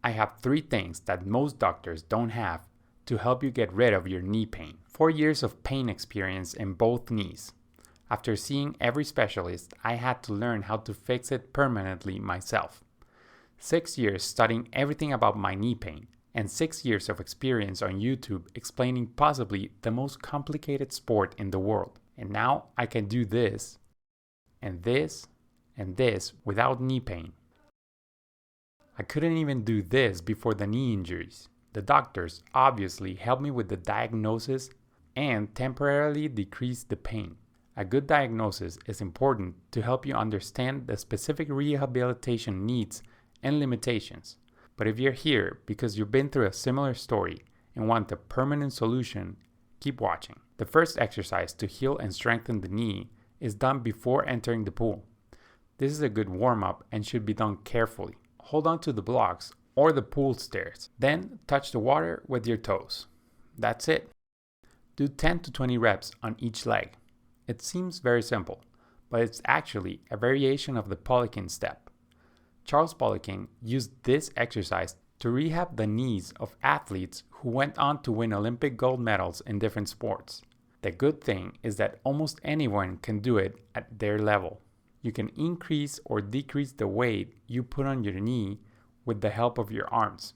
I have 3 things that most doctors don't have to help you get rid of your knee pain. 4 years of pain experience in both knees. After seeing every specialist, I had to learn how to fix it permanently myself. 6 years studying everything about my knee pain, and 6 years of experience on YouTube explaining possibly the most complicated sport in the world. And now I can do this, and this, and this without knee pain. I couldn't even do this before the knee injuries. The doctors obviously helped me with the diagnosis and temporarily decreased the pain. A good diagnosis is important to help you understand the specific rehabilitation needs and limitations. But if you're here because you've been through a similar story and want a permanent solution, keep watching. The first exercise to heal and strengthen the knee is done before entering the pool. This is a good warm-up and should be done carefully. Hold on to the blocks or the pool stairs. Then touch the water with your toes. That's it. Do 10 to 20 reps on each leg. It seems very simple, but it's actually a variation of the Poliquin step. Charles Poliquin used this exercise to rehab the knees of athletes who went on to win Olympic gold medals in different sports. The good thing is that almost anyone can do it at their level. You can increase or decrease the weight you put on your knee with the help of your arms.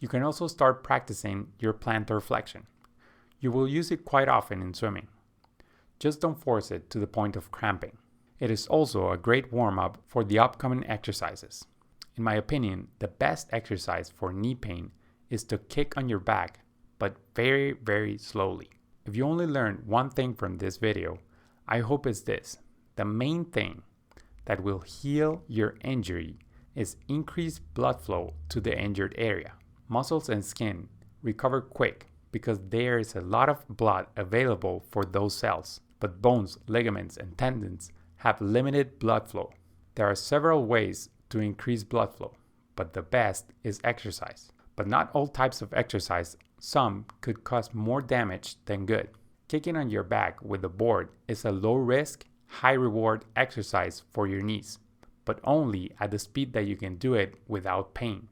You can also start practicing your plantar flexion. You will use it quite often in swimming. Just don't force it to the point of cramping. It is also a great warm-up for the upcoming exercises. In my opinion, the best exercise for knee pain is to kick on your back, but very, very slowly. If you only learned one thing from this video, I hope it's this. The main thing that will heal your injury is increased blood flow to the injured area. Muscles and skin recover quick because there is a lot of blood available for those cells, but bones, ligaments, and tendons have limited blood flow. There are several ways to increase blood flow, but the best is exercise. But not all types of exercise. Some could cause more damage than good. Kicking on your back with a board is a low risk, high reward exercise for your knees, but only at the speed that you can do it without pain.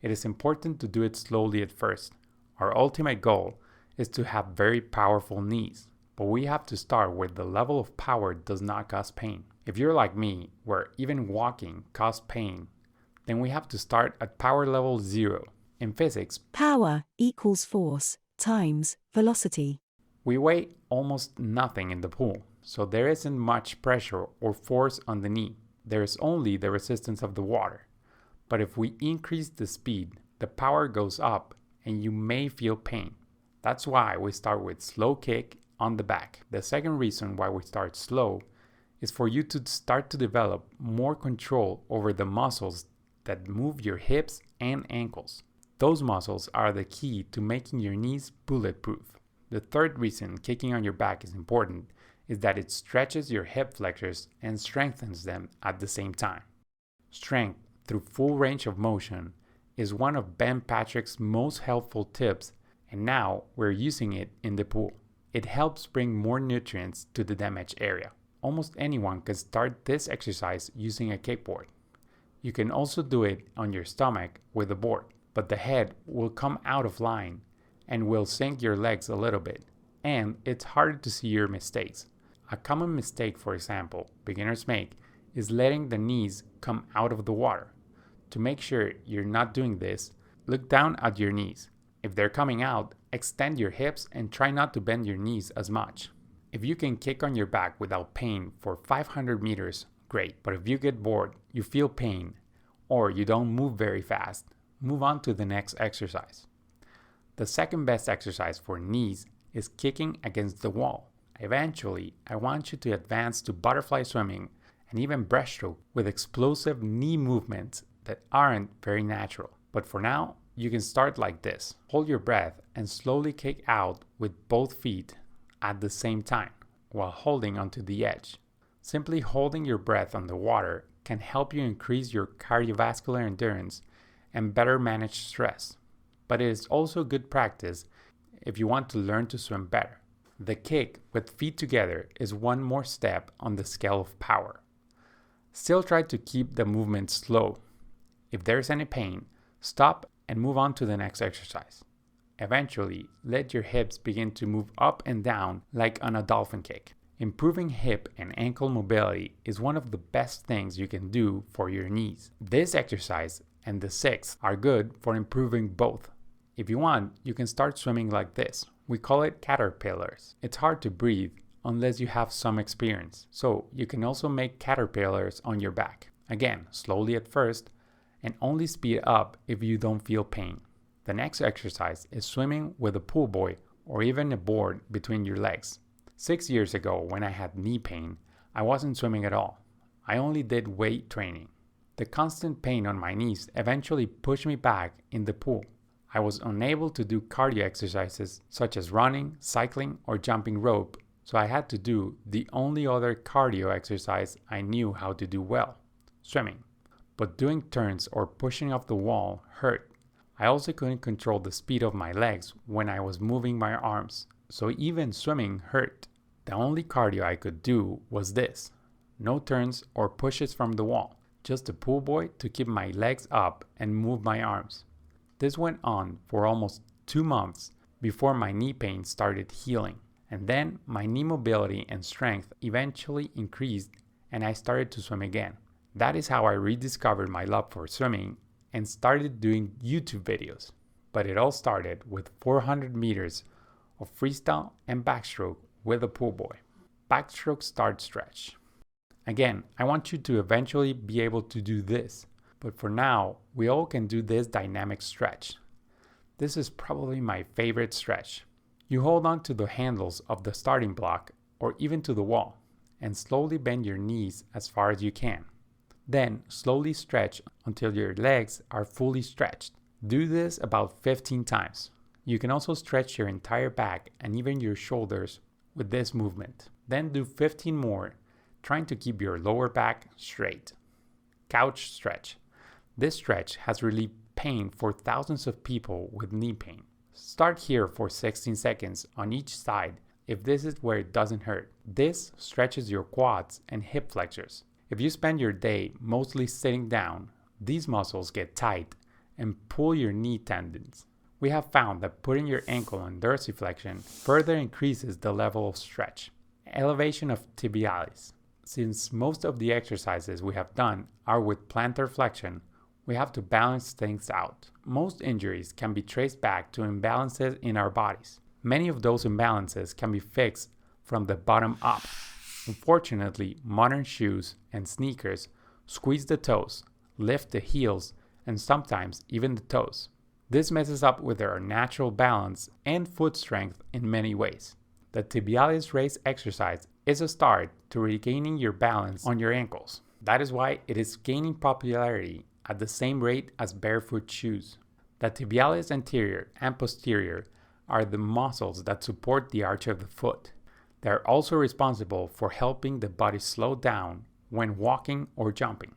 It is important to do it slowly at first. Our ultimate goal is to have very powerful knees, but we have to start where the level of power does not cause pain. If you're like me, where even walking causes pain, then we have to start at power level 0. In physics, power equals force times velocity. We weigh almost nothing in the pool, so there isn't much pressure or force on the knee. There is only the resistance of the water. But if we increase the speed, the power goes up and you may feel pain. That's why we start with slow kick on the back. The second reason why we start slow is for you to start to develop more control over the muscles that move your hips and ankles. Those muscles are the key to making your knees bulletproof. The third reason kicking on your back is important is that it stretches your hip flexors and strengthens them at the same time. Strength through full range of motion is one of Ben Patrick's most helpful tips, and now we're using it in the pool. It helps bring more nutrients to the damaged area. Almost anyone can start this exercise using a kickboard. You can also do it on your stomach with a board, but the head will come out of line and will sink your legs a little bit, and it's harder to see your mistakes. A common mistake, for example, beginners make is letting the knees come out of the water. To make sure you're not doing this, look down at your knees. If they're coming out, extend your hips and try not to bend your knees as much. If you can kick on your back without pain for 500 meters, great. But if you get bored, you feel pain, or you don't move very fast, move on to the next exercise. The second best exercise for knees is kicking against the wall. Eventually, I want you to advance to butterfly swimming and even breaststroke with explosive knee movements that aren't very natural. But for now, you can start like this. Hold your breath and slowly kick out with both feet at the same time while holding onto the edge. Simply holding your breath on the water can help you increase your cardiovascular endurance and better manage stress. But it is also good practice if you want to learn to swim better. The kick with feet together is one more step on the scale of power. Still try to keep the movement slow. If there's any pain, Stop and move on to the next exercise. Eventually, let your hips begin to move up and down like on a dolphin kick. Improving hip and ankle mobility is one of the best things you can do for your knees. This exercise and the sixth are good for improving both. If you want, you can start swimming like this. We call it caterpillars. It's hard to breathe unless you have some experience, so you can also make caterpillars on your back. Again, slowly at first, and only speed up if you don't feel pain. The next exercise is swimming with a pool buoy or even a board between your legs. 6 years ago, when I had knee pain, I wasn't swimming at all. I only did weight training. The constant pain on my knees eventually pushed me back in the pool. I was unable to do cardio exercises such as running, cycling, or jumping rope, so I had to do the only other cardio exercise I knew how to do well, swimming. But doing turns or pushing off the wall hurt. I also couldn't control the speed of my legs when I was moving my arms, so even swimming hurt. The only cardio I could do was this. No turns or pushes from the wall, just a pool buoy to keep my legs up and move my arms. This went on for almost 2 months before my knee pain started healing. And then my knee mobility and strength eventually increased and I started to swim again. That is how I rediscovered my love for swimming and started doing YouTube videos. But it all started with 400 meters of freestyle and backstroke with a pool buoy. Backstroke start stretch. Again, I want you to eventually be able to do this, but for now, we all can do this dynamic stretch. This is probably my favorite stretch. You hold on to the handles of the starting block or even to the wall and slowly bend your knees as far as you can. Then slowly stretch until your legs are fully stretched. Do this about 15 times. You can also stretch your entire back and even your shoulders with this movement. Then do 15 more, trying to keep your lower back straight. Couch stretch. This stretch has relieved pain for thousands of people with knee pain. Start here for 16 seconds on each side if this is where it doesn't hurt. This stretches your quads and hip flexors. If you spend your day mostly sitting down, these muscles get tight and pull your knee tendons. We have found that putting your ankle on dorsiflexion further increases the level of stretch. Elevation of tibialis. Since most of the exercises we have done are with plantar flexion, we have to balance things out. Most injuries can be traced back to imbalances in our bodies. Many of those imbalances can be fixed from the bottom up. Unfortunately, modern shoes and sneakers squeeze the toes, lift the heels, and sometimes even the toes. This messes up with our natural balance and foot strength in many ways. The tibialis raise exercise is a start to regaining your balance on your ankles. That is why it is gaining popularity at the same rate as barefoot shoes. The tibialis anterior and posterior are the muscles that support the arch of the foot. They are also responsible for helping the body slow down when walking or jumping.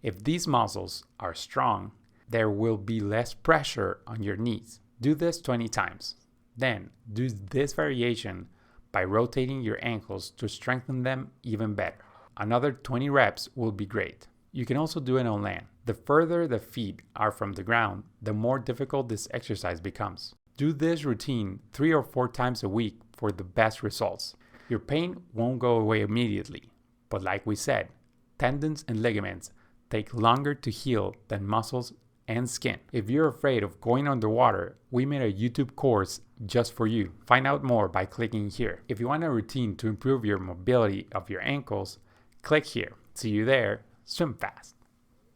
If these muscles are strong, there will be less pressure on your knees. Do this 20 times. Then do this variation by rotating your ankles to strengthen them even better. Another 20 reps will be great. You can also do it on land. The further the feet are from the ground, the more difficult this exercise becomes. Do this routine 3 or 4 times a week for the best results. Your pain won't go away immediately, but like we said, tendons and ligaments take longer to heal than muscles and skin. If you're afraid of going underwater, we made a YouTube course just for you. Find out more by clicking here. If you want a routine to improve your mobility of your ankles, click here. See you there. Swim fast.